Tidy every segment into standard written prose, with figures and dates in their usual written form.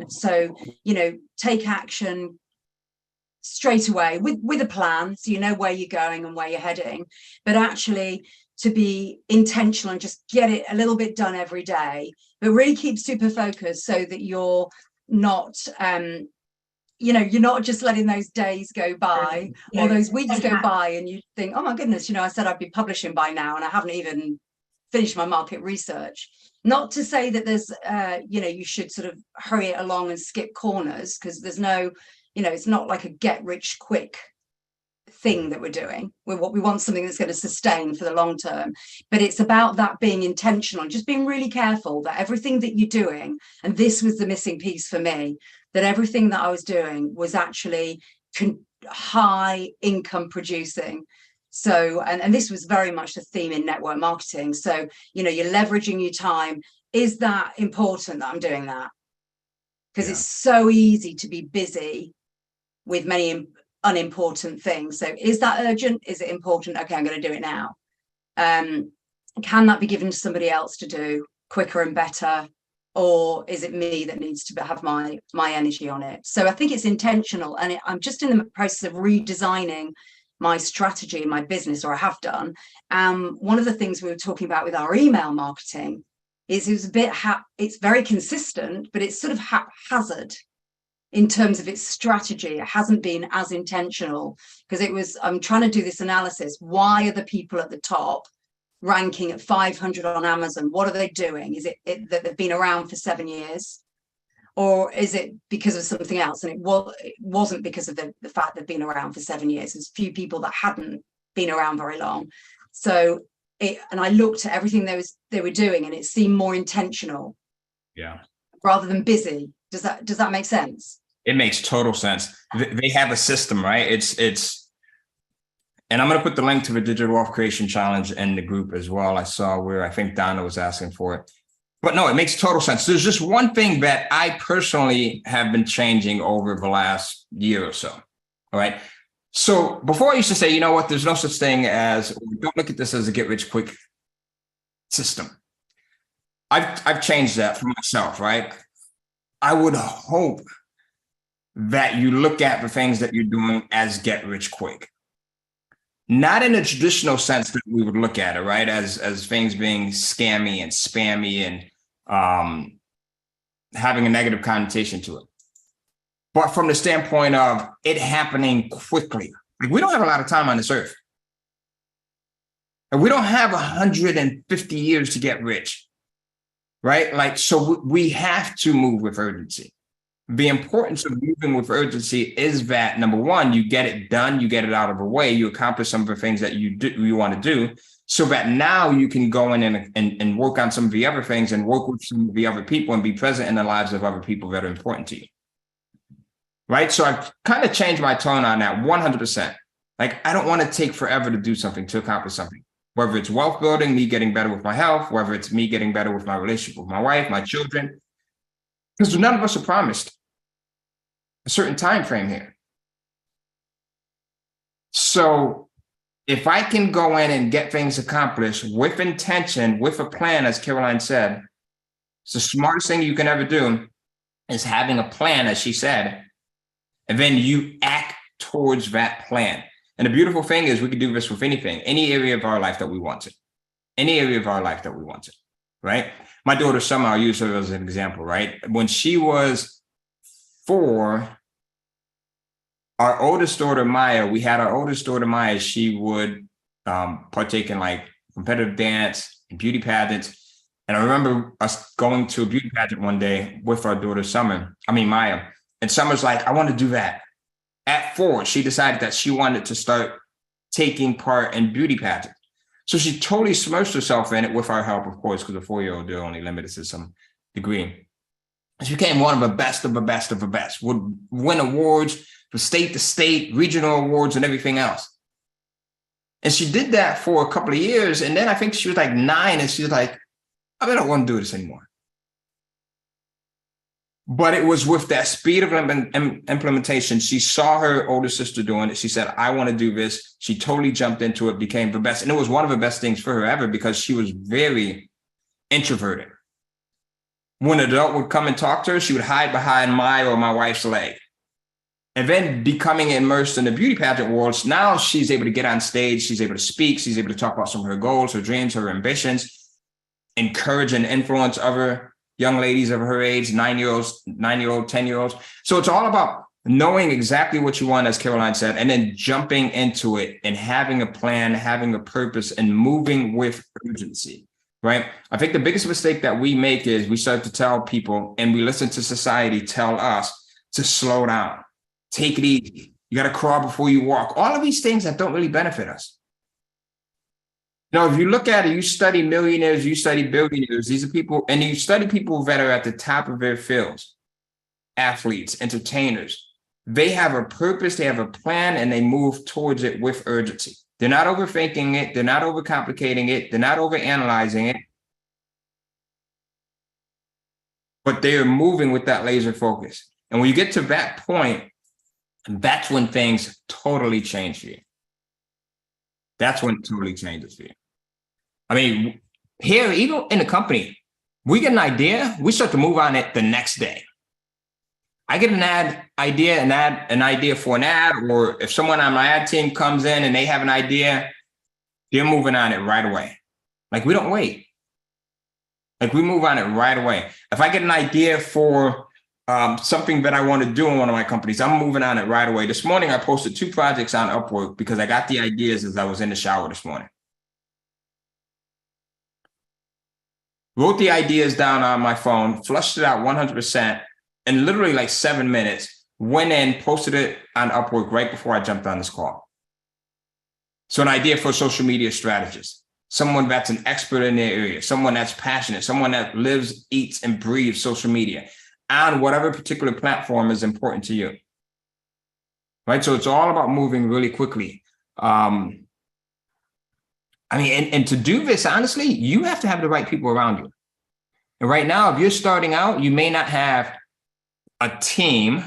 So, take action straight away with a plan, so you know where you're going and where you're heading, but actually to be intentional and just get it a little bit done every day, but really keep super focused so that you're not you're not just letting those days go by or those weeks go by and you think, oh my goodness, I said I'd be publishing by now and I haven't even finished my market research. Not to say that there's you should sort of hurry it along and skip corners, because there's no, it's not like a get rich quick thing that we're doing. We want something that's going to sustain for the long term, but it's about that being intentional and just being really careful that everything that you're doing, and this was the missing piece for me, that everything that I was doing was actually high income producing. So, and this was very much the theme in network marketing. So, you're leveraging your time. Is that important that I'm doing that? Because it's so easy to be busy with many unimportant things. So is that urgent? Is it important? Okay, I'm going to do it now. Can that be given to somebody else to do quicker and better? Or is it me that needs to have my energy on it? So I think it's intentional. And I'm just in the process of redesigning my strategy in my business, or I have done. One of the things we were talking about with our email marketing is it was a bit, it's very consistent, but it's sort of haphazard in terms of its strategy. It hasn't been as intentional, because I'm trying to do this analysis. Why are the people at the top ranking at 500 on Amazon? What are they doing? Is it that they've been around for 7 years? Or is it because of something else? And it wasn't because of the fact they've been around for 7 years. There's a few people that hadn't been around very long. So and I looked at everything they were doing, and it seemed more intentional. Yeah. Rather than busy. Does that make sense? It makes total sense. They have a system, right? It's, and I'm going to put the link to the Digital Wealth Creation Challenge in the group as well. I saw where I think Donna was asking for it. But no, it makes total sense. There's just one thing that I personally have been changing over the last year or so. All right. So before I used to say, you know what, there's no such thing as, don't look at this as a get rich quick system. I've changed that for myself, right? I would hope that you look at the things that you're doing as get rich quick. Not in a traditional sense that we would look at it, right? As things being scammy and spammy and having a negative connotation to it. But from the standpoint of it happening quickly. Like, we don't have a lot of time on this earth. And we don't have 150 years to get rich, right? Like, so we have to move with urgency. The importance of moving with urgency is that, number one, you get it done, you get it out of the way, you accomplish some of the things that you want to do, so that now you can go in and work on some of the other things and work with some of the other people and be present in the lives of other people that are important to you. Right? So I've kind of changed my tone on that 100%. Like, I don't want to take forever to do something, to accomplish something, whether it's wealth building, me getting better with my health, whether it's me getting better with my relationship with my wife, my children, because none of us are promised a certain time frame here. So if I can go in and get things accomplished with intention, with a plan, as Caroline said, it's the smartest thing you can ever do is having a plan, as she said, and then you act towards that plan. And the beautiful thing is we can do this with anything, any area of our life that we want to, right? My daughter Summer, I'll use her as an example, right? When she was 4, our oldest daughter, Maya, she would partake in like competitive dance and beauty pageants. And I remember us going to a beauty pageant one day with our daughter, Maya. And Summer's like, I want to do that. At 4, she decided that she wanted to start taking part in beauty pageants. So she totally submerged herself in it with our help, of course, because a 4-year-old, they're only limited to some degree. She became one of the best of the best of the best, would win awards from state to state, regional awards and everything else. And she did that for a couple of years. And then I think she was like 9 and she was like, I don't want to do this anymore. But it was with that speed of implementation. She saw her older sister doing it. She said, I want to do this. She totally jumped into it, became the best. And it was one of the best things for her ever because she was very introverted. when an adult would come and talk to her, she would hide behind my or my wife's leg. And then becoming immersed in the beauty pageant world, now she's able to get on stage, she's able to speak, she's able to talk about some of her goals, her dreams, her ambitions, encourage and influence other young ladies of her age, 9-year-olds, 10-year-olds. So it's all about knowing exactly what you want, as Caroline said, and then jumping into it and having a plan, having a purpose, and moving with urgency, right? I think the biggest mistake that we make is we start to tell people, and we listen to society tell us to slow down, take it easy. You got to crawl before you walk. All of these things that don't really benefit us. Now, if you look at it, you study millionaires, you study billionaires. These are people, and you study people that are at the top of their fields, athletes, entertainers. They have a purpose, they have a plan, and they move towards it with urgency. They're not overthinking it. They're not overcomplicating it. They're not overanalyzing it. But they are moving with that laser focus. And when you get to that point, that's when things totally change for you. That's when it totally changes for you. I mean, here, even in the company, we get an idea, we start to move on it the next day. I get an idea for an ad, or if someone on my ad team comes in and they have an idea, they're moving on it right away. Like, we don't wait. Like, we move on it right away. If I get an idea for something that I want to do in one of my companies, I'm moving on it right away. This morning, I posted 2 projects on Upwork because I got the ideas as I was in the shower this morning. Wrote the ideas down on my phone, flushed it out 100%, in literally like 7 minutes, went in, posted it on Upwork right before I jumped on this call. So an idea for a social media strategist, someone that's an expert in their area, someone that's passionate, someone that lives, eats, and breathes social media on whatever particular platform is important to you. Right? So it's all about moving really quickly. And to do this, honestly, you have to have the right people around you. And right now, if you're starting out, you may not have a team,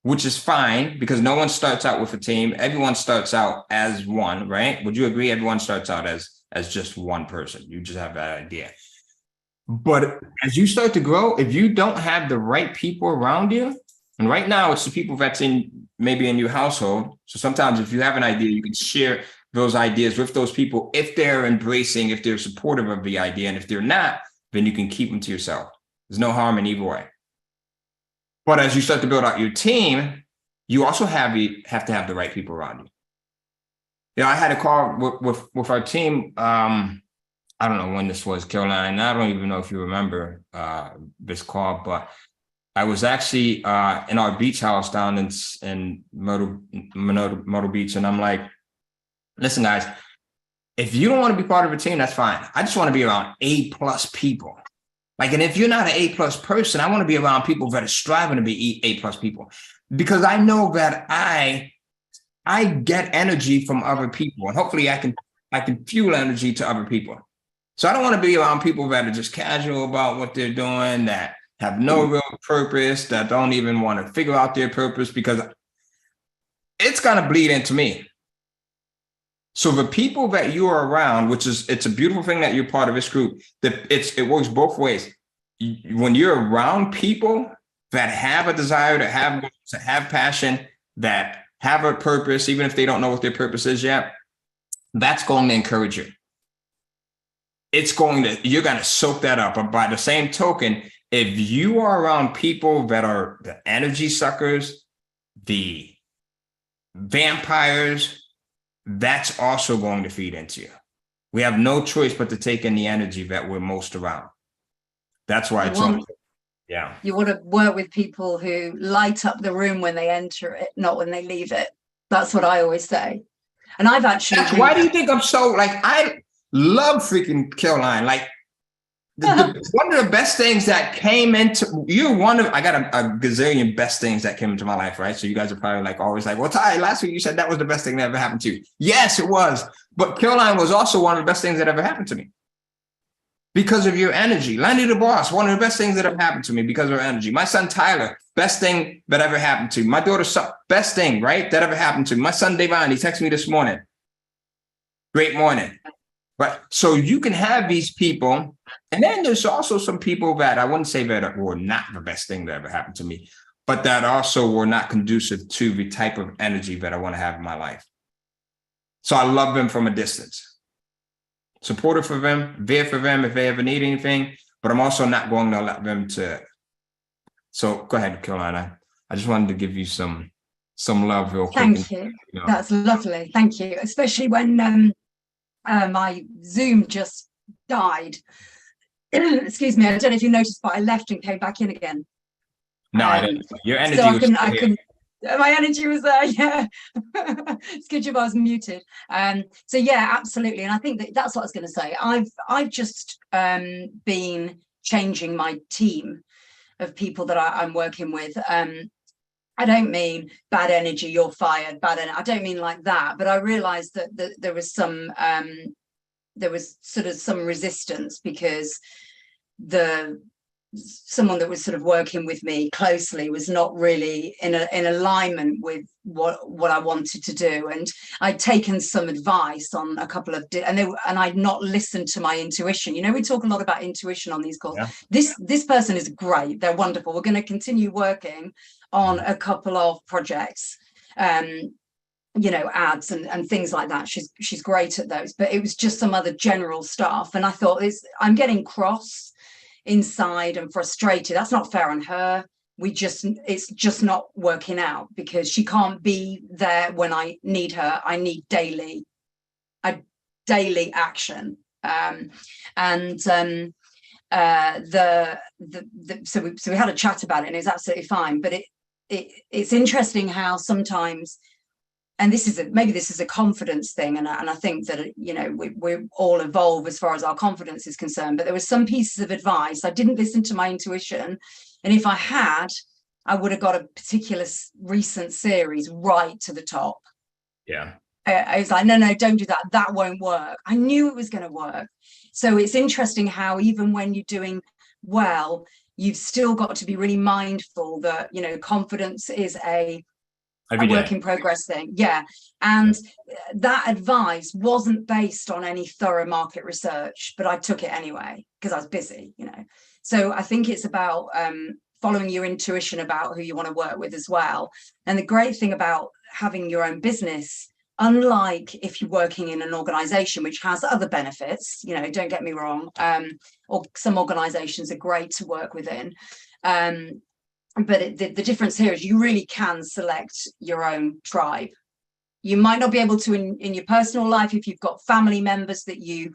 which is fine because no one starts out with a team. Everyone starts out as one, right? Would you agree? Everyone starts out as just one person. You just have that idea. But as you start to grow, if you don't have the right people around you, and right now it's the people that's maybe in your household. So sometimes if you have an idea, you can share those ideas with those people if they're embracing, if they're supportive of the idea. And if they're not, then you can keep them to yourself. There's no harm in either way. But as you start to build out your team, you also have to have the right people around you. Yeah, I had a call with our team. I don't know when this was, Caroline. I don't even know if you remember this call, but I was actually in our beach house down in Myrtle Beach. And I'm like, listen, guys, if you don't want to be part of a team, that's fine. I just want to be around A+ people. Like, and if you're not an A+ person, I want to be around people that are striving to be A+ people, because I know that I get energy from other people, and hopefully I can fuel energy to other people. So I don't want to be around people that are just casual about what they're doing, that have no real purpose, that don't even want to figure out their purpose, because it's going to bleed into me. So the people that you are around, it's a beautiful thing that you're part of this group, that it works both ways. When you're around people that have a desire, to have passion, that have a purpose, even if they don't know what their purpose is yet, that's going to encourage you. You're going to soak that up. But by the same token, if you are around people that are the energy suckers, the vampires, that's also going to feed into you. We have no choice but to take in the energy that we're most around. That's why you want to work with people who light up the room when they enter it, not when they leave it. That's what I always say. And I've actually... Why do you think I'm so, I love freaking Caroline. One of the best things that came into I got a gazillion best things that came into my life, right? So you guys are probably always well, Ty, last week you said that was the best thing that ever happened to you. Yes, it was. But Caroline was also one of the best things that ever happened to me because of your energy. Landy the boss, one of the best things that ever happened to me because of her energy. My son, Tyler, best thing that ever happened to me. My daughter, best thing, right, that ever happened to me. My son, Devon, he texted me this morning. Great morning. But so you can have these people, and then there's also some people that I wouldn't say that were not the best thing that ever happened to me, but that also were not conducive to the type of energy that I want to have in my life. So I love them from a distance. Supportive for them, there for them if they ever need anything, but I'm also not going to let them to. So go ahead, Carolina. I just wanted to give you some love real quick. Thank you. That's lovely. Thank you. Especially when my Zoom just died. Excuse me. I don't know if you noticed, but I left and came back in again. No, I didn't. Your energy so was I couldn't. My energy was there. Yeah. It's good job I was muted. So yeah, absolutely. And I think that's what I was going to say. I've just been changing my team of people that I'm working with. I don't mean bad energy, you're fired, bad energy. I don't mean like that, but I realized that there was sort of some resistance because someone that was sort of working with me closely was not really in alignment with what I wanted to do. And I'd taken some advice on a couple of and I'd not listened to my intuition. You know, we talk a lot about intuition on these calls. Yeah. This person is great. They're wonderful. We're going to continue working on a couple of projects, you know, ads and things like that. She's great at those, but it was just some other general stuff. And I thought, I'm getting cross inside and frustrated. That's not fair on her. It's just not working out because she can't be there when I need her. I need daily action. So we had a chat about it, and it's absolutely fine. But it's interesting how sometimes, and maybe this is a confidence thing, and I think that, you know, we all evolve as far as our confidence is concerned. But there were some pieces of advice I didn't listen to my intuition, and if I had, I would have got a particular recent series right to the top. Yeah, I was like, no, don't do that. That won't work. I knew it was going to work. So it's interesting how even when you're doing well, you've still got to be really mindful that, you know, confidence is a work in progress thing. Yeah. And that advice wasn't based on any thorough market research, but I took it anyway because I was busy, you know. So I think it's about following your intuition about who you want to work with as well. And the great thing about having your own business, unlike if you're working in an organization, which has other benefits, you know, don't get me wrong, or some organizations are great to work within. But the difference here is you really can select your own tribe. You might not be able to in your personal life if you've got family members that you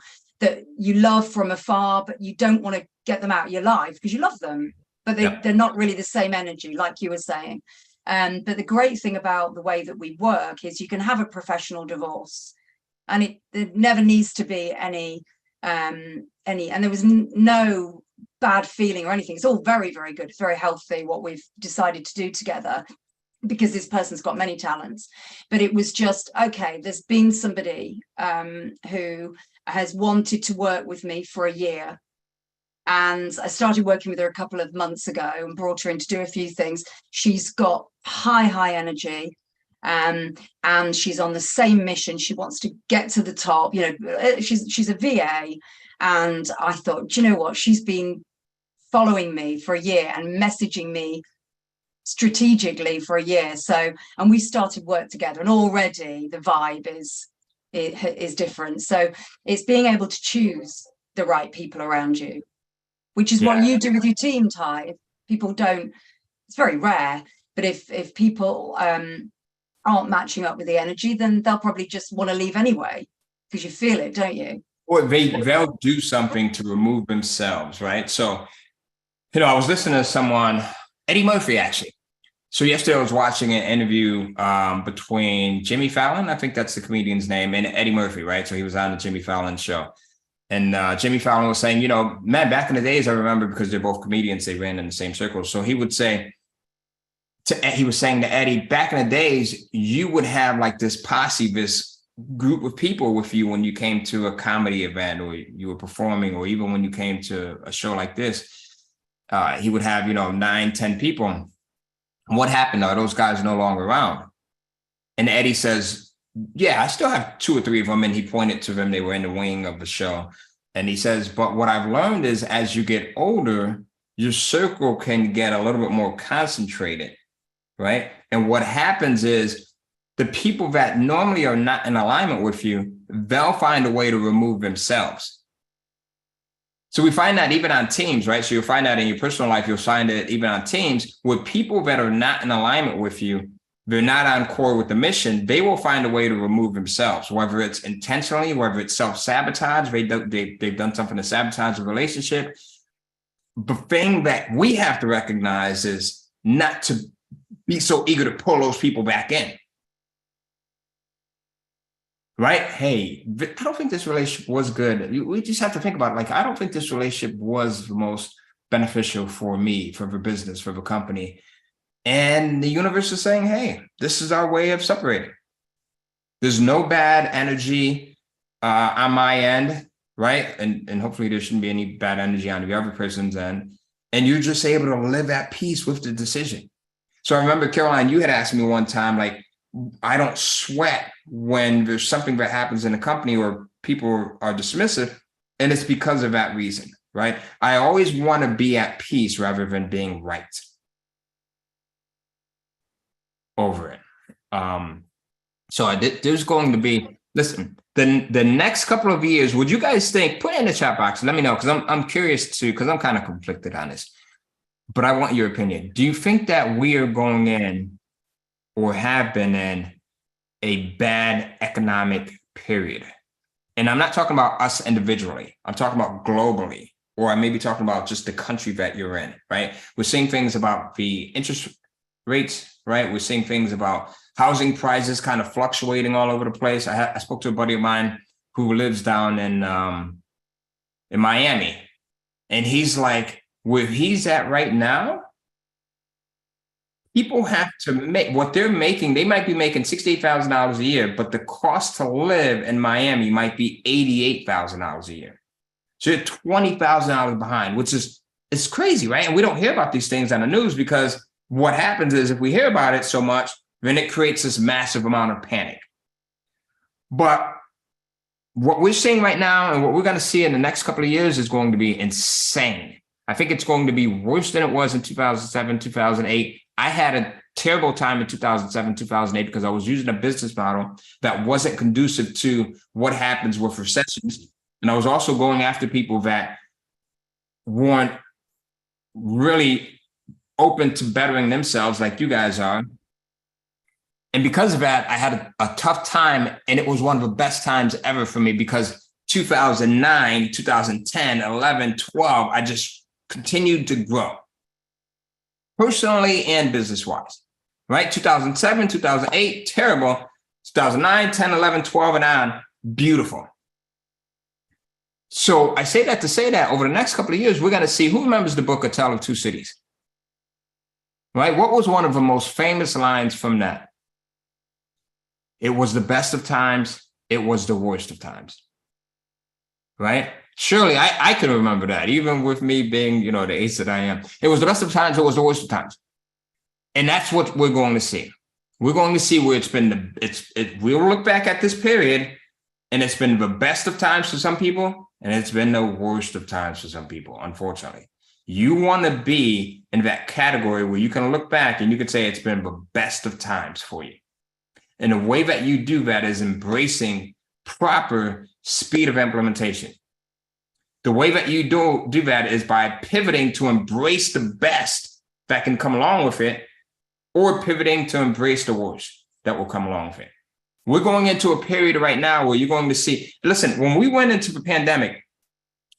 love from afar, but you don't want to get them out of your life because you love them, but they're not really the same energy, like you were saying. But the great thing about the way that we work is you can have a professional divorce, and there never needs to be any, and there was no bad feeling or anything. It's all very, very good. It's very healthy what we've decided to do together, because this person's got many talents. But it was just, okay, there's been somebody who has wanted to work with me for a year. And I started working with her a couple of months ago and brought her in to do a few things. She's got high energy, and she's on the same mission. She wants to get to the top. You know, she's a VA. And I thought, do you know what? She's been following me for a year and messaging me strategically for a year. So, and we started work together, and already the vibe is different. So it's being able to choose the right people around you, which is what you do with your team, Ty. If people don't, it's very rare, but if people aren't matching up with the energy, then they'll probably just want to leave anyway, because you feel it, don't you? Or they'll do something to remove themselves, right? So, you know, I was listening to someone, Eddie Murphy, actually. So yesterday I was watching an interview between Jimmy Fallon, I think that's the comedian's name, and Eddie Murphy, right? So he was on the Jimmy Fallon show. And Jimmy Fallon was saying, you know, man, back in the days, I remember, because they're both comedians, they ran in the same circles. So he would say, he was saying to Eddie, back in the days, you would have like this posse, this group of people with you when you came to a comedy event, or you were performing, or even when you came to a show like this. He would have, you know, 9-10 people. What happened? Are those guys no longer around? And Eddie says, yeah, I still have two or three of them. And he pointed to them. They were in the wing of the show. And he says, but what I've learned is as you get older, your circle can get a little bit more concentrated, right? And what happens is the people that normally are not in alignment with you, they'll find a way to remove themselves. So we find that even on teams, right? So you'll find that in your personal life, you'll find it even on teams with people that are not in alignment with you. They're not on core with the mission. They will find a way to remove themselves, whether it's intentionally, whether it's self-sabotage, they've done something to sabotage a relationship. The thing that we have to recognize is not to be so eager to pull those people back in. Right? Hey, I don't think this relationship was good. We just have to think about it. Like, I don't think this relationship was the most beneficial for me, for the business, for the company. And the universe is saying, hey, this is our way of separating. There's no bad energy on my end, right? And hopefully there shouldn't be any bad energy on the other person's end. And you're just able to live at peace with the decision. So I remember, Caroline, you had asked me one time, like, I don't sweat when there's something that happens in a company or people are dismissive. And it's because of that reason, right? I always want to be at peace rather than being right over it. So there's going to be, listen, the next couple of years, would you guys think, put it in the chat box, let me know, because I'm curious too, because I'm kind of conflicted on this, but I want your opinion. Do you think that we are going in or have been in a bad economic period? And I'm not talking about us individually. I'm talking about globally, or I may be talking about just the country that you're in, right? We're seeing things about the interest rates, right? We're seeing things about housing prices kind of fluctuating all over the place. I spoke to a buddy of mine who lives down in Miami, and he's like, where he's at right now, people have to make what they're making. They might be making $68,000 a year, but the cost to live in Miami might be $88,000 a year. So you're $20,000 behind, which is, it's crazy, right? And we don't hear about these things on the news, because what happens is if we hear about it so much, then it creates this massive amount of panic. But what we're seeing right now and what we're going to see in the next couple of years is going to be insane. I think it's going to be worse than it was in 2007, 2008. I had a terrible time in 2007, 2008, because I was using a business model that wasn't conducive to what happens with recessions. And I was also going after people that weren't really open to bettering themselves like you guys are. And because of that, I had a tough time, and it was one of the best times ever for me, because 2009, 2010, 11, 12, I just continued to grow personally and business-wise, right? 2007, 2008, terrible. 2009, 10, 11, 12, and on, beautiful. So I say that to say that over the next couple of years, we're going to see, who remembers the book A Tale of Two Cities, right? What was one of the most famous lines from that? It was the best of times. It was the worst of times, right? Surely I can remember that, even with me being, the ace that I am. It was the best of times. It was the worst of times. And that's what we're going to see. We're going to see where it's been. We'll look back at this period, and it's been the best of times for some people, and it's been the worst of times for some people, unfortunately. You want to be in that category where you can look back and you can say it's been the best of times for you. And the way that you do that is embracing proper speed of implementation. The way that you do that is by pivoting to embrace the best that can come along with it, or pivoting to embrace the worst that will come along with it. We're going into a period right now where you're going to see, listen, when we went into the pandemic,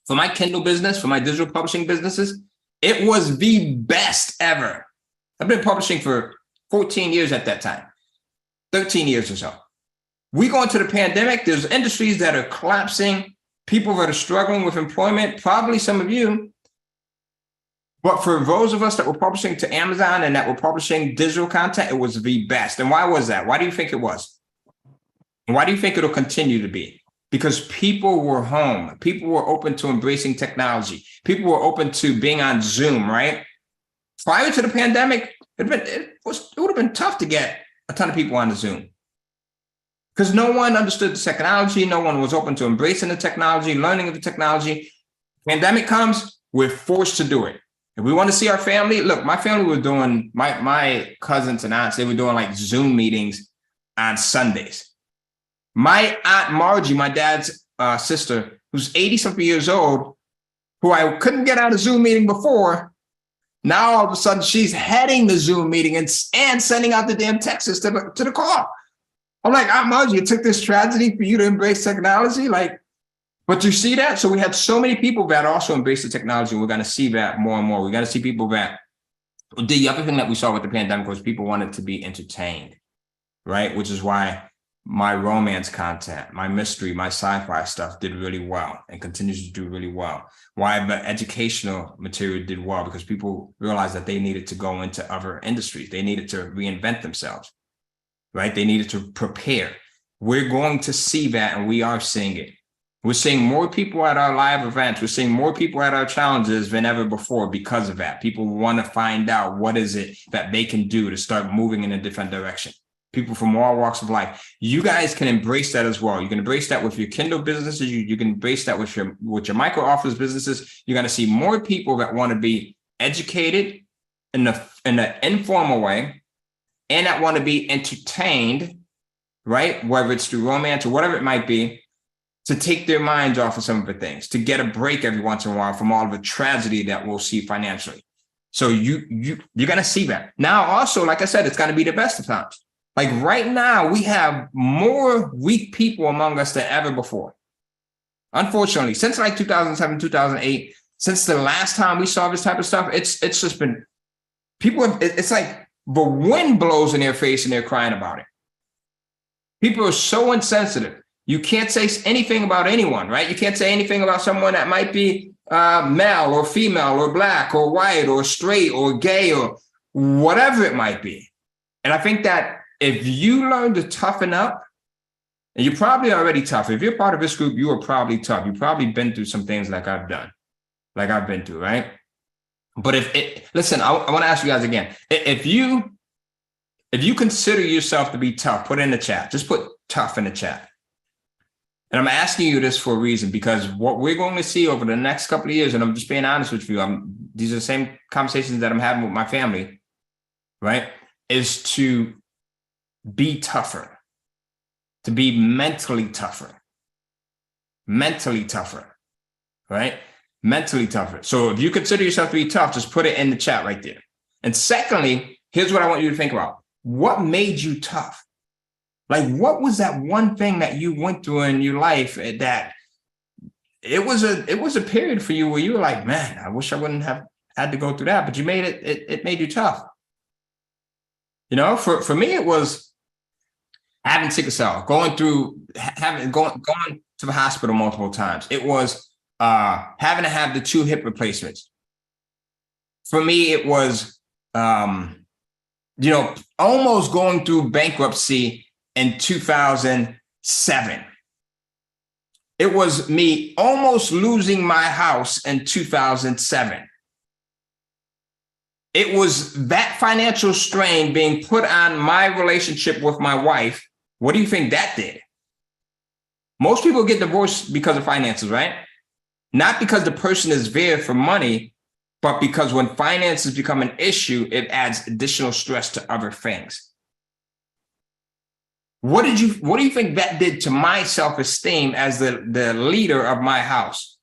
for my Kindle business, for my digital publishing businesses, it was the best ever. I've been publishing for 14 years at that time, 13 years or so. We go into the pandemic, there's industries that are collapsing, people that are struggling with employment, probably some of you. But for those of us that were publishing to Amazon and that were publishing digital content, it was the best. And why was that? Why do you think it was? And why do you think it'll continue to be? Because people were home. People were open to embracing technology. People were open to being on Zoom, right? Prior to the pandemic, it would have been tough to get a ton of people on the Zoom. because no one understood the technology. No one was open to embracing the technology, learning of the technology. Pandemic comes, we're forced to do it. If we want to see our family, look, my family was doing, my cousins and aunts, they were doing like Zoom meetings on Sundays. My Aunt Margie, my dad's sister, who's 80-something years old, who I couldn't get out of Zoom meeting before, now all of a sudden she's heading the Zoom meeting and sending out the damn texts to the call. I'm like, Aunt Margie, it took this tragedy for you to embrace technology? Like, but you see that? So we had so many people that also embrace the technology. We're going to see that more and more. We're going to see people that, the other thing that we saw with the pandemic was people wanted to be entertained, right? Which is why my romance content, my mystery, my sci-fi stuff did really well and continues to do really well. Why the educational material did well, because people realized that they needed to go into other industries. They needed to reinvent themselves, right? They needed to prepare. We're going to see that, and we are seeing it. We're seeing more people at our live events. We're seeing more people at our challenges than ever before because of that. People want to find out what is it that they can do to start moving in a different direction. People from all walks of life. You guys can embrace that as well. You can embrace that with your Kindle businesses. You can embrace that with your micro office businesses. You're going to see more people that want to be educated in an informal way and that want to be entertained, right? Whether it's through romance or whatever it might be, to take their minds off of some of the things, to get a break every once in a while from all of the tragedy that we'll see financially. So you're going to see that. Now, also, like I said, it's going to be the best of times. Like right now, we have more weak people among us than ever before. Unfortunately, since like 2007, 2008, since the last time we saw this type of stuff, it's just been, it's like the wind blows in their face and they're crying about it. People are so insensitive. You can't say anything about anyone, right? You can't say anything about someone that might be male or female or black or white or straight or gay or whatever it might be. And I think that if you learn to toughen up, and you're probably already tough. If you're part of this group, you are probably tough. You've probably been through some things like I've been through, right? But listen, I want to ask you guys again. If you consider yourself to be tough, put it in the chat. Just put tough in the chat. And I'm asking you this for a reason, because what we're going to see over the next couple of years, and I'm just being honest with you, these are the same conversations that I'm having with my family, right? Is to be tougher, to be mentally tougher, right? Mentally tougher. So if you consider yourself to be tough, just put it in the chat right there. And secondly, here's what I want you to think about. What made you tough? Like, what was that one thing that you went through in your life that it was a period for you where you were like, man, I wish I wouldn't have had to go through that, but you made it made you tough. You know, for me, it was having sickle cell, going to the hospital multiple times. It was having to have the 2 hip replacements. For me, it was, almost going through bankruptcy in 2007. It was me almost losing my house in 2007. It was that financial strain being put on my relationship with my wife. What do you think that did? Most people get divorced because of finances, right? Not because the person is there for money, but because when finances become an issue, it adds additional stress to other things. What do you think that did to my self-esteem as the leader of my house?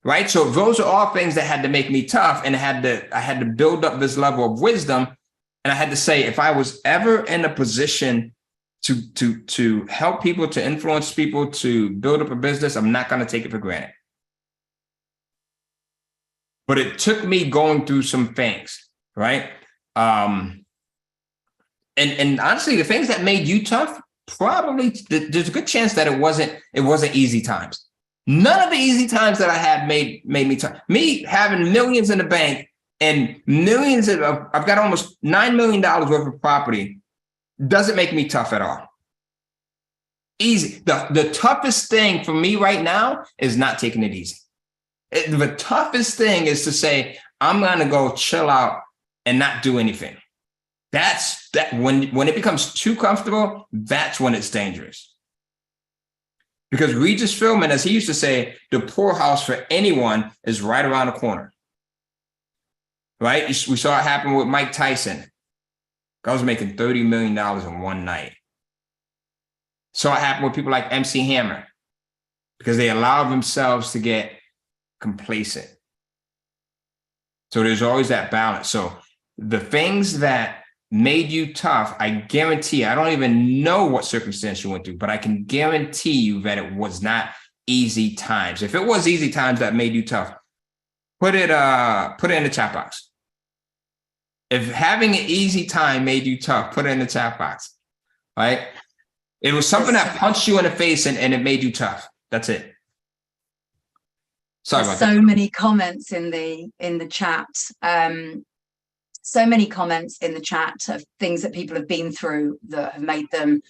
Right? So those are all things that had to make me tough, and I had to build up this level of wisdom. And I had to say, if I was ever in a position to help people, to influence people, to build up a business, I'm not going to take it for granted. But it took me going through some things, right? And honestly, the things that made you tough, probably there's a good chance that it wasn't easy times. None of the easy times that I had made me tough. Me having millions in the bank and millions I've got almost $9 million worth of property doesn't make me tough at all. Easy. The toughest thing for me right now is not taking it easy. The toughest thing is to say, I'm going to go chill out and not do anything. That's that when it becomes too comfortable, that's when it's dangerous. Because Regis Philbin, as he used to say, the poorhouse for anyone is right around the corner. Right? We saw it happen with Mike Tyson. Guy was making $30 million in one night. Saw it happen with people like MC Hammer because they allowed themselves to get complacent. So there's always that balance. So the things that made you tough, I guarantee, I don't even know what circumstance you went through, but I can guarantee you that it was not easy times. If it was easy times that made you tough, put it in the chat box. If having an easy time made you tough, put it in the chat box, right? It was something that punched you in the face and it made you tough. That's it. Sorry about that. So many comments in the chat. So many comments in the chat of things that people have been through that have made them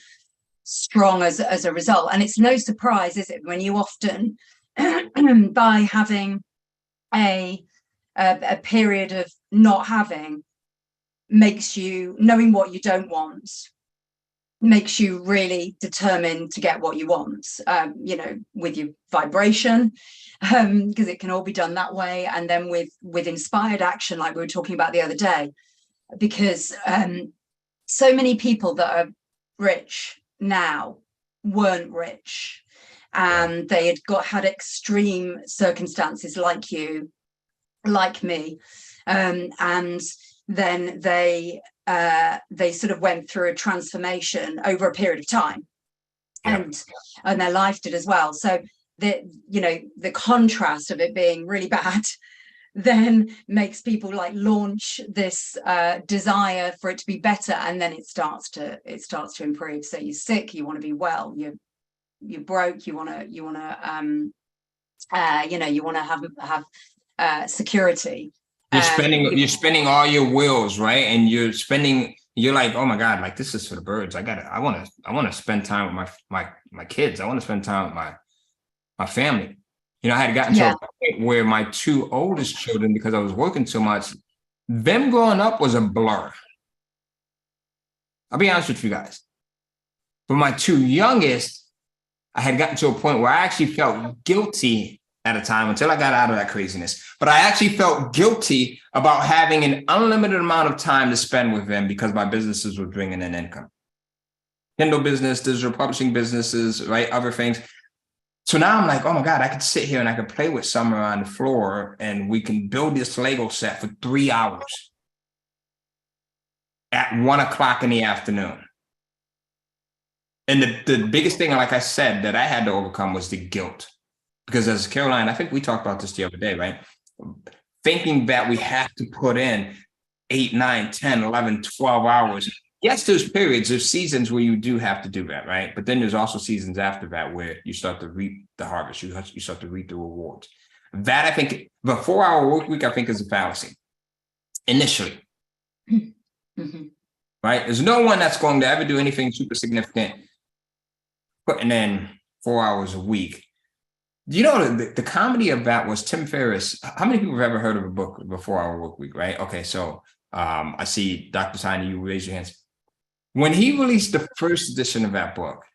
strong as a result. And it's no surprise, is it, when you often, by having a period of not having, makes you, knowing what you don't want, makes you really determined to get what you want, you know, with your vibration, because it can all be done that way. And then with inspired action, like we were talking about the other day, because so many people that are rich now weren't rich, and they had extreme circumstances like you, like me, and then they sort of went through a transformation over a period of time, and their life did as well. So the contrast of it being really bad then makes people like launch this desire for it to be better, and then it starts to improve. So you're sick, you want to be well, you're broke, you want to you want to have security. You're spending all your wills, right? And you're like, oh my God, like this is for the birds. I want to spend time with my kids. I want to spend time with my family. You know, I had gotten to a point where my two oldest children, because I was working so much, them growing up was a blur. I'll be honest with you guys. But my two youngest, I had gotten to a point where I actually felt guilty at a time until I got out of that craziness. But I actually felt guilty about having an unlimited amount of time to spend with them because my businesses were bringing in income. Kindle business, digital publishing businesses, right? Other things. So now I'm like, oh my God, I could sit here and I could play with Summer on the floor and we can build this Lego set for 3 hours at 1 o'clock in the afternoon. And the biggest thing, like I said, that I had to overcome was the guilt. Because as Caroline, I think we talked about this the other day, right? Thinking that we have to put in 8, 9, 10, 11, 12 hours. Yes, there's periods, there's seasons where you do have to do that, right? But then there's also seasons after that where you start to reap the harvest. You start to reap the rewards. That, I think, the 4-hour work week, I think, is a fallacy initially. Mm-hmm. Right? There's no one that's going to ever do anything super significant putting in 4 hours a week. You know, the comedy of that was Tim Ferriss. How many people have ever heard of a book, The 4-Hour Work Week, right? Okay, so I see Dr. Tiny, you raise your hands. When he released the first edition of that book,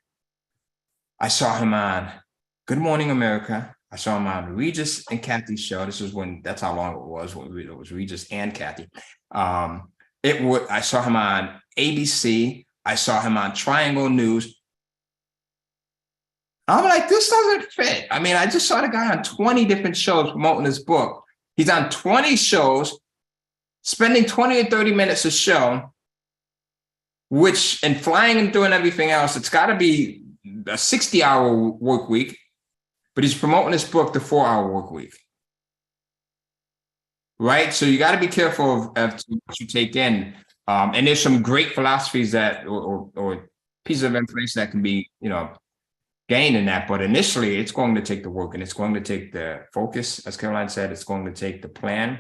I saw him on Good Morning America. I saw him on Regis and Kathy's show. This was that's how long it was, when it was Regis and Kathy. I saw him on ABC. I saw him on Triangle News. I'm like, this doesn't fit. I mean, I just saw the guy on 20 different shows promoting his book. He's on 20 shows, spending 20 or 30 minutes a show, and flying and doing everything else. It's got to be a 60-hour work week, but he's promoting his book, The 4-Hour Work Week. Right? So you got to be careful of what you take in. And there's some great philosophies or pieces of information that can be, gained in that. But initially, it's going to take the work, and it's going to take the focus, as Caroline said. It's going to take the plan,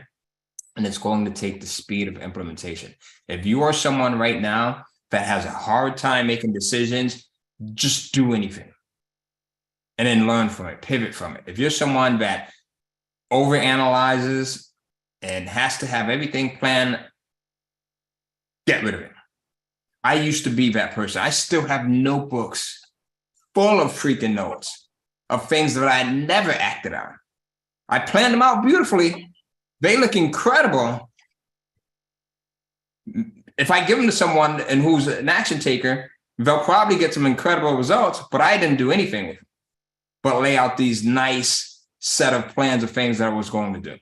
and it's going to take the speed of implementation. If you are someone right now that has a hard time making decisions, just do anything and then learn from it, pivot from it. If you're someone that overanalyzes and has to have everything planned, get rid of it. I used to be that person. I still have notebooks full of freaking notes of things that I never acted on. I planned them out beautifully. They look incredible. If I give them to someone and who's an action taker, they'll probably get some incredible results, but I didn't do anything with it, but lay out these nice set of plans of things that I was going to do.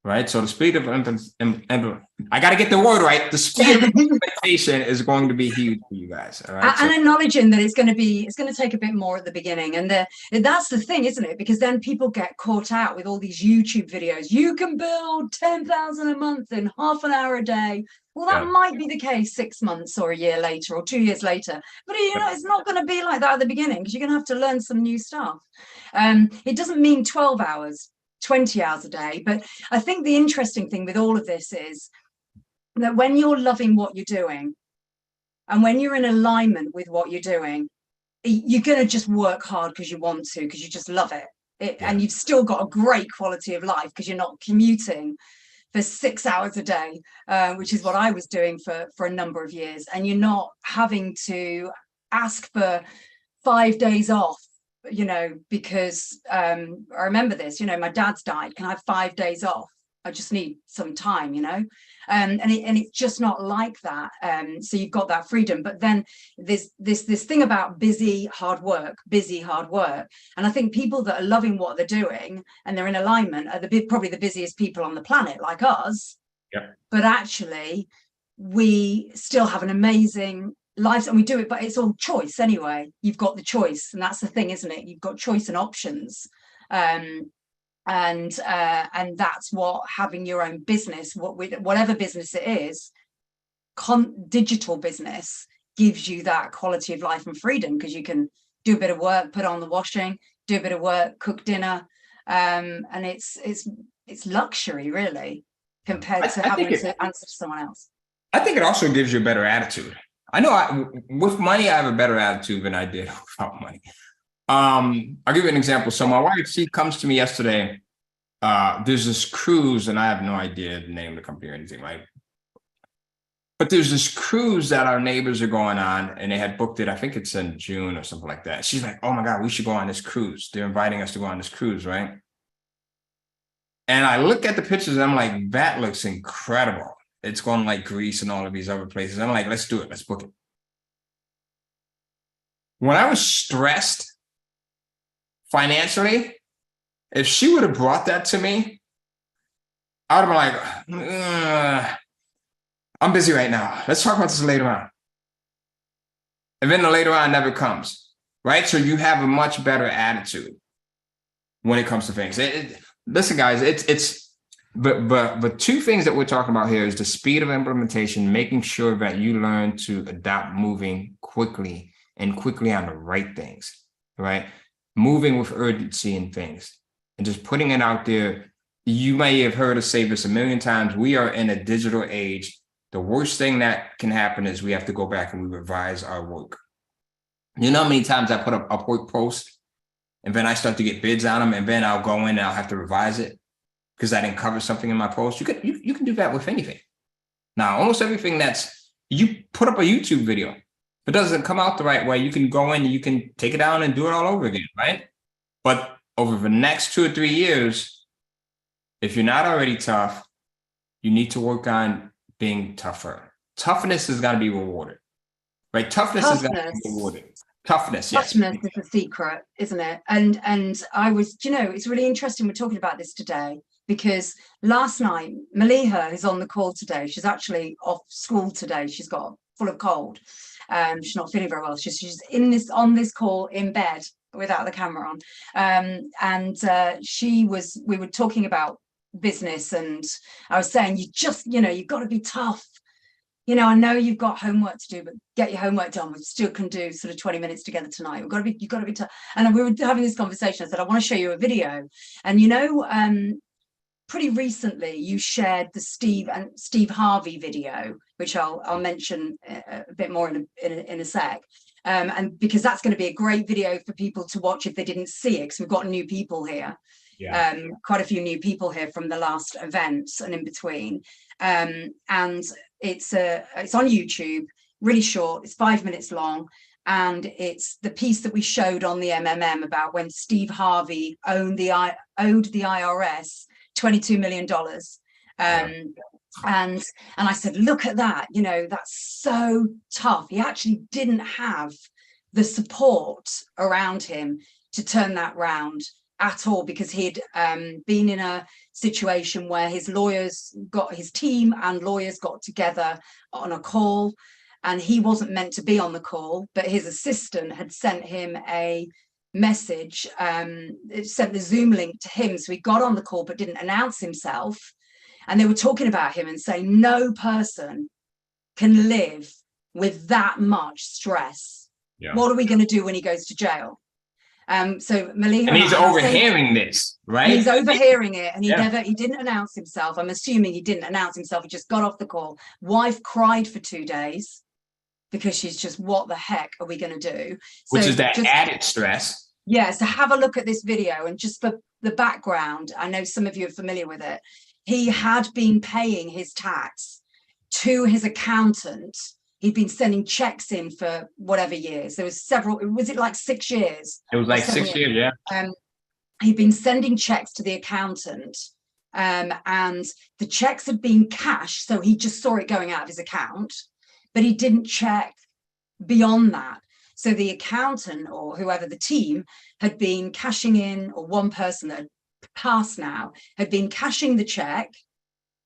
Right. So the speed of I got to get the word right. The speed of implementation is going to be huge for you guys. All right. And acknowledging that it's going to take a bit more at the beginning. And that's the thing, isn't it? Because then people get caught out with all these YouTube videos. You can build 10,000 a month in half an hour a day. Well, that might be the case 6 months or a year later or 2 years later. But, it's not going to be like that at the beginning, because you're going to have to learn some new stuff. It doesn't mean 12 hours. 20 hours a day. But I think the interesting thing with all of this is that when you're loving what you're doing and when you're in alignment with what you're doing, you're going to just work hard because you want to, because you just love it. And you've still got a great quality of life because you're not commuting for 6 hours a day, which is what I was doing for a number of years. And you're not having to ask for 5 days off, because I remember this, my dad's died. Can I have 5 days off? I just need some time, and it's just not like that. So you've got that freedom, but then there's this thing about busy, hard work. And I think people that are loving what they're doing and they're in alignment are probably the busiest people on the planet, like us. Yeah. But actually, we still have an amazing lives, and we do it, but it's all choice anyway. You've got the choice, and that's the thing, isn't it? You've got choice and options, and that's what having your own business, whatever business it is, digital business, gives you that quality of life and freedom, because you can do a bit of work, put on the washing, do a bit of work, cook dinner, and it's luxury, really, compared to having to answer to someone else. I think it also gives you a better attitude. I know with money, I have a better attitude than I did without money. I'll give you an example. So my wife, she comes to me yesterday. There's this cruise, and I have no idea the name of the company or anything, right? But there's this cruise that our neighbors are going on, and they had booked it. I think it's in June or something like that. She's like, oh my God, we should go on this cruise. They're inviting us to go on this cruise, right? And I look at the pictures, and I'm like, that looks incredible. It's going like Greece and all of these other places. I'm like, let's do it. Let's book it. When I was stressed financially, if she would have brought that to me, I would have been like, I'm busy right now. Let's talk about this later on. And then the later on never comes, right? So you have a much better attitude when it comes to things. Listen, guys, But two things that we're talking about here is the speed of implementation, making sure that you learn to adapt moving quickly and quickly on the right things, right? Moving with urgency in things and just putting it out there. You may have heard us say this a million times. We are in a digital age. The worst thing that can happen is we have to go back and we revise our work. You know how many times I put up Upwork post and then I start to get bids on them, and then I'll go in and I'll have to revise it because I didn't cover something in my post. You can do that with anything. Now, almost everything you put up a YouTube video, if it doesn't come out the right way, you can go in and you can take it down and do it all over again, right? But over the next 2 or 3 years, if you're not already tough, you need to work on being tougher. Toughness is going to be rewarded, right? Toughness is going to be rewarded. Toughness is the secret, isn't it? And I was, it's really interesting we're talking about this today, because last night, Maliha is on the call today. She's actually off school today. She's got full of cold. She's not feeling very well. She's on this call in bed without the camera on. We were talking about business, and I was saying, you've got to be tough. I know you've got homework to do, but get your homework done. We still can do sort of 20 minutes together tonight. You've got to be tough. And we were having this conversation. I said, I want to show you a video. And pretty recently you shared the Steve Harvey video, which I'll mention a bit more in a sec. And because that's going to be a great video for people to watch if they didn't see it, because we've got new people here. Yeah. Quite a few new people here from the last events and in between. And it's on YouTube. really short. It's 5 minutes long. And it's the piece that we showed on the MMM about when Steve Harvey owed the IRS $22 million. And I said, look at that, you know, that's so tough. He actually didn't have the support around him to turn that round at all, because he'd been in a situation where his team and lawyers got together on a call, and he wasn't meant to be on the call, but his assistant had sent him a message, it sent the Zoom link to him, so he got on the call but didn't announce himself. And they were talking about him and saying no person can live with that much stress. Yeah. What are we going to do when he goes to jail? So Maliha, and he's overhearing this, right? He's overhearing it, and he didn't announce himself. I'm assuming he didn't announce himself. He just got off the call. Wife cried for 2 days because she's just, what the heck are we going to do? Which is that added stress. Yeah. So have a look at this video, and just for the background, I know some of you are familiar with it. He had been paying his tax to his accountant. He'd been sending checks in for whatever years. There was several, was it like 6 years? It was like 6 years, yeah. He'd been sending checks to the accountant, and the checks had been cash, so he just saw it going out of his account, but he didn't check beyond that. So the accountant, or whoever, the team, had been cashing in, or one person that had passed now, had been cashing the check.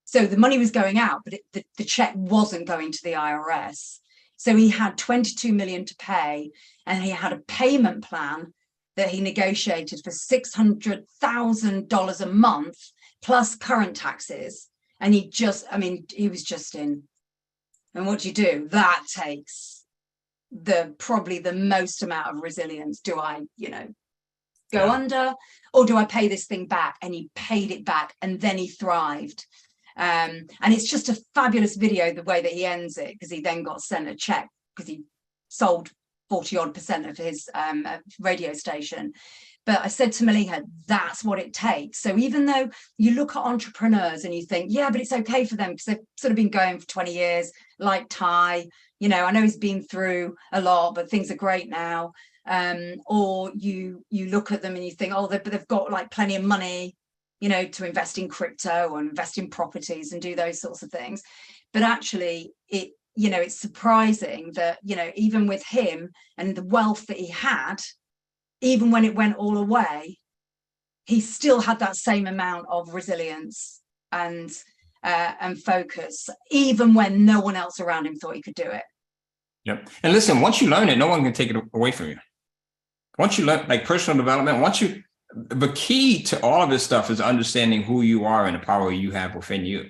So the money was going out, but the check wasn't going to the IRS. So he had 22 million to pay, and he had a payment plan that he negotiated for $600,000 a month plus current taxes. And he was just in. And what do you do? That takes probably the most amount of resilience. Do I, go under, or do I pay this thing back? And he paid it back, and then he thrived. And it's just a fabulous video, the way that he ends it, because he then got sent a check because he sold 40% of his radio station. But I said to Maliha, that's what it takes. So even though you look at entrepreneurs and you think, yeah, but it's okay for them because they've sort of been going for 20 years, like Ty, I know he's been through a lot, but things are great now. Or you look at them and you think, oh, they've got like plenty of money, to invest in crypto or invest in properties and do those sorts of things. But actually, it's surprising that, even with him and the wealth that he had, even when it went all away, he still had that same amount of resilience and focus, even when no one else around him thought he could do it. Yep. And listen, once you learn it, no one can take it away from you. Once you learn, like personal development, the key to all of this stuff is understanding who you are and the power you have within you.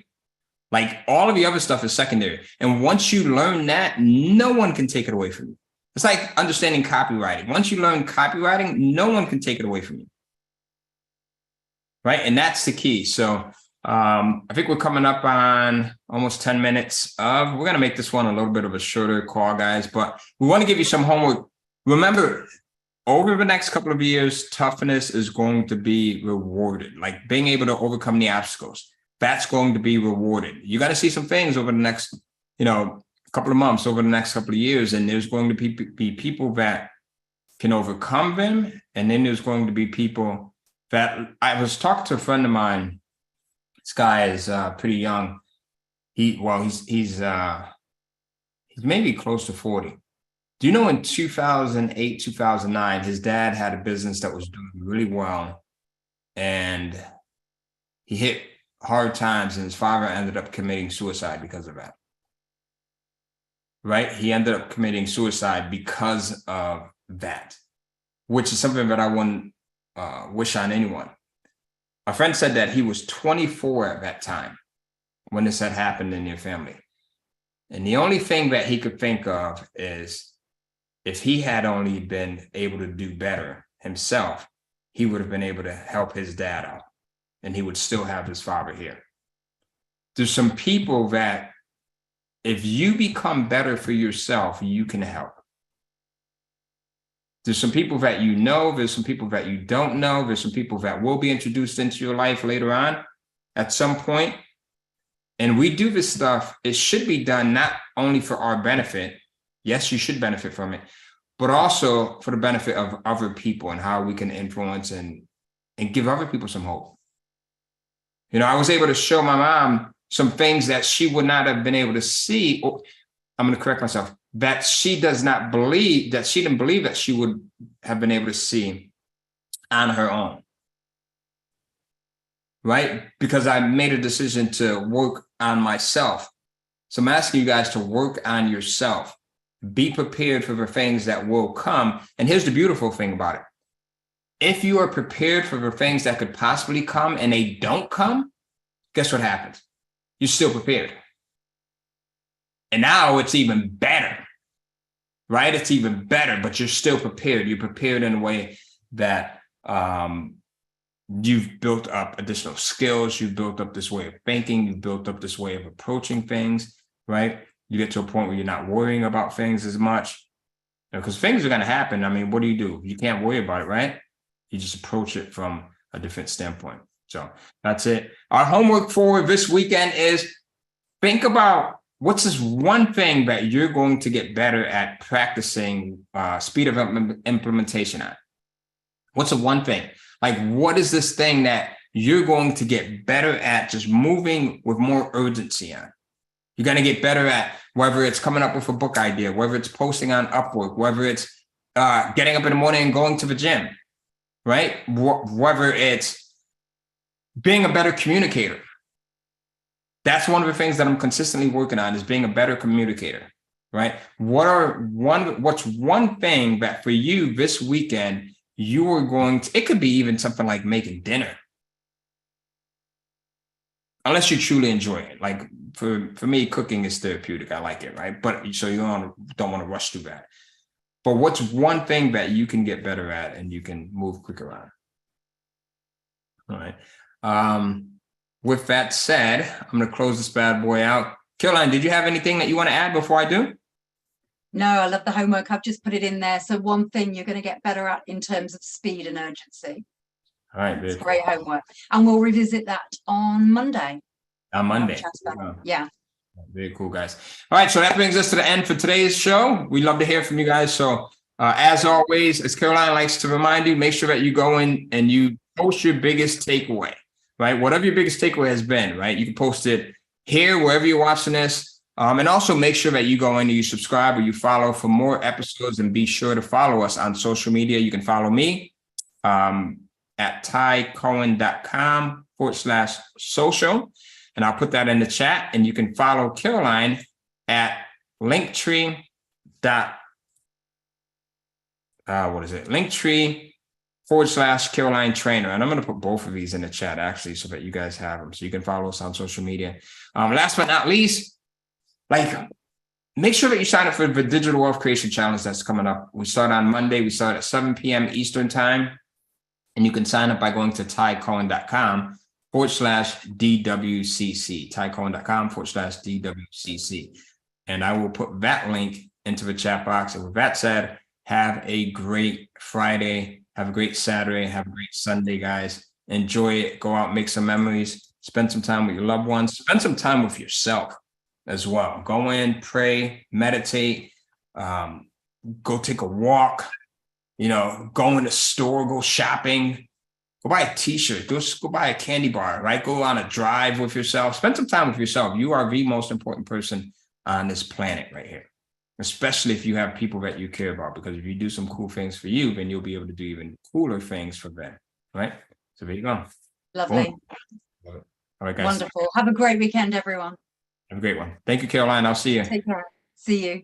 Like all of the other stuff is secondary. And once you learn that, no one can take it away from you. It's like understanding copywriting. Once you learn copywriting, no one can take it away from you. Right. And that's the key. So I think we're coming up on almost 10 minutes we're going to make this one a little bit of a shorter call, guys, but we want to give you some homework. Remember, over the next couple of years, toughness is going to be rewarded. Like being able to overcome the obstacles, that's going to be rewarded. You got to see some things over the next, couple of months, over the next couple of years, and there's going to be people that can overcome them, and then there's going to be people that I was talking to a friend of mine. This guy is pretty young. He's maybe close to 40. Do you know in 2008, 2009, his dad had a business that was doing really well, and he hit hard times, and his father ended up committing suicide because of that. Right? He ended up committing suicide because of that, which is something that I wouldn't wish on anyone. A friend said that he was 24 at that time when this had happened in their family. And the only thing that he could think of is if he had only been able to do better himself, he would have been able to help his dad out, and he would still have his father here. There's some people that if you become better for yourself, you can help. There's some people that there's some people that you don't know, there's some people that will be introduced into your life later on at some point. And we do this stuff, it should be done not only for our benefit, Yes, you should benefit from it, but also for the benefit of other people and how we can influence and give other people some hope. You know, I was able to show my mom some things that she would not have been able to see. Or, I'm going to correct myself, that she does not believe, that she didn't believe that she would have been able to see on her own. Right? Because I made a decision to work on myself. So I'm asking you guys to work on yourself. Be prepared for the things that will come. And here's the beautiful thing about it. If you are prepared for the things that could possibly come and they don't come, guess what happens? You're still prepared. And now it's even better, right? It's even better, but you're still prepared. You're prepared in a way that you've built up additional skills. You've built up this way of thinking. You've built up this way of approaching things, right? You get to a point where you're not worrying about things as much, because things are going to happen. I mean, what do? You can't worry about it, right? You just approach it from a different standpoint. So that's it. Our homework for this weekend is think about what's this one thing that you're going to get better at practicing speed of implementation on. What's the one thing? Like, what is this thing that you're going to get better at just moving with more urgency on? You're going to get better at whether it's coming up with a book idea, whether it's posting on Upwork, whether it's getting up in the morning and going to the gym, right? Whether it's being a better communicator. That's one of the things that I'm consistently working on, is being a better communicator, right? What's one thing that for you this weekend, you are going to, it could be even something like making dinner. Unless you truly enjoy it. Like for me, cooking is therapeutic. I like it, right? But so you don't want to rush through that. But what's one thing that you can get better at and you can move quicker on? All right. With that said, I'm going to close this bad boy out. Caroline, did you have anything that you want to add before I do? No, I love the homework. I've just put it in there. So one thing you're going to get better at in terms of speed and urgency. All right. It's great homework. And we'll revisit that on Monday. On Monday. Yeah. Very cool, guys. All right. So that brings us to the end for today's show. We love to hear from you guys. So as always, as Caroline likes to remind you, make sure that you go in and you post your biggest takeaway, right? Whatever your biggest takeaway has been, right? You can post it here, wherever you're watching this. And also make sure that you go in and you subscribe or you follow for more episodes, and be sure to follow us on social media. You can follow me at tycohen.com/social. And I'll put that in the chat, and you can follow Caroline at Linktree. Linktree/Caroline Trainer. And I'm going to put both of these in the chat actually, so that you guys have them. So you can follow us on social media. Last but not least, make sure that you sign up for the Digital Wealth Creation Challenge that's coming up. We start on Monday. We start at 7 p.m. Eastern time. And you can sign up by going to tycohen.com/DWCC. tycohen.com/DWCC. And I will put that link into the chat box. And with that said, have a great Friday. Have a great Saturday. Have a great Sunday, guys. Enjoy it. Go out, make some memories. Spend some time with your loved ones. Spend some time with yourself as well. Go in, pray, meditate, go take a walk, go in the store, go shopping, go buy a t-shirt, go buy a candy bar, right? Go on a drive with yourself. Spend some time with yourself. You are the most important person on this planet right here, especially if you have people that you care about, because if you do some cool things for you, then you'll be able to do even cooler things for them, right? So there you go. Lovely. Boom. All right, guys. Wonderful. Have a great weekend, everyone. Have a great one. Thank you, Caroline. I'll see you. Take care. See you.